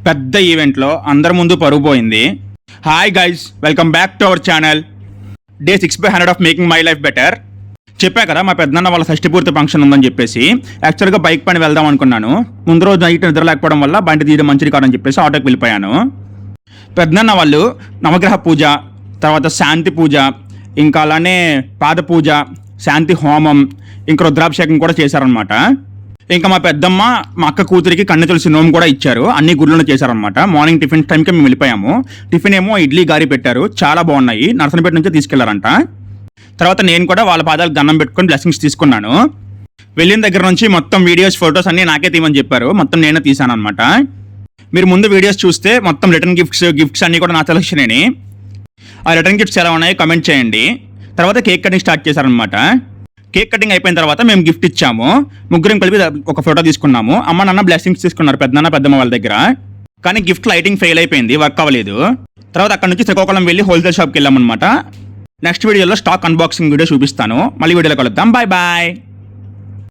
పెద్ద ఈవెంట్లో అందరి ముందు పరుగు పోయింది. Hi guys, welcome back to our channel. Day 6/100 of making my life better. చెప్పా కదా మా పెద్దన్న వాళ్ళ షష్టి పూర్తి ఫంక్షన్ ఉందని చెప్పేసి యాక్చువల్గా బైక్ పని వెళ్దాం అనుకున్నాను. ముందు రోజు నైట్ నిద్ర లేకపోవడం వల్ల బండి తీయడం మంచిది కాదని చెప్పేసి ఆటోకి వెళ్ళిపోయాను. పెద్దన్న వాళ్ళు నవగ్రహ పూజ, తర్వాత శాంతి పూజ, ఇంకా అలానే పాద పూజ, శాంతి హోమం, ఇంకా రుద్రాభిషేకం కూడా చేశారనమాట. ఇంకా మా పెద్దమ్మ మా అక్క కూతురికి కన్ను తులసి నోము కూడా ఇచ్చారు. అన్ని గుళ్ళను చేశారనమాట. మార్నింగ్ టిఫిన్ టైంకి మేము వెళ్ళిపోయాము. టిఫిన్ ఏమో ఇడ్లీ గారి పెట్టారు, చాలా బాగున్నాయి. నర్సనపేట నుంచి తీసుకెళ్లారంట. తర్వాత నేను కూడా వాళ్ళ పాదాలకు దండం పెట్టుకొని బ్లెస్సింగ్స్ తీసుకున్నాను. వెళ్ళిన దగ్గర నుంచి మొత్తం వీడియోస్, ఫొటోస్ అన్నీ నాకే తీయమని చెప్పారు. మొత్తం నేనే తీసాను అనమాట. మీరు ముందు వీడియోస్ చూస్తే మొత్తం రిటర్న్ గిఫ్ట్స్ అన్నీ కూడా నా సెలక్షనేని. ఆ రిటర్న్ గిఫ్ట్స్ ఎలా ఉన్నాయో కమెంట్ చేయండి. తర్వాత కేక్ కటింగ్ స్టార్ట్ చేశారనమాట. కేక్ కటింగ్ అయిపోయిన తర్వాత మేము గిఫ్ట్ ఇచ్చాము. ముగ్గురం కలిపి ఒక ఫోటో తీసుకున్నాము. అమ్మ నాన్న బ్లెస్సింగ్స్ తీసుకున్నారు పెద్దన్న పెద్దమ్మ వాళ్ళ దగ్గర. కానీ గిఫ్ట్ లైటింగ్ ఫెయిల్ అయిపోయింది, వర్క్ అవ్వలేదు. తర్వాత అక్కడ నుంచి శ్రీకాకుళం వెళ్ళి హోల్సేల్ షాప్కి వెళ్ళామన్నమాట. నెక్స్ట్ వీడియోలో స్టాక్ అన్బాక్సింగ్ వీడియో చూపిస్తాను. మళ్ళీ వీడియోలో కలుద్దాం. Bye bye.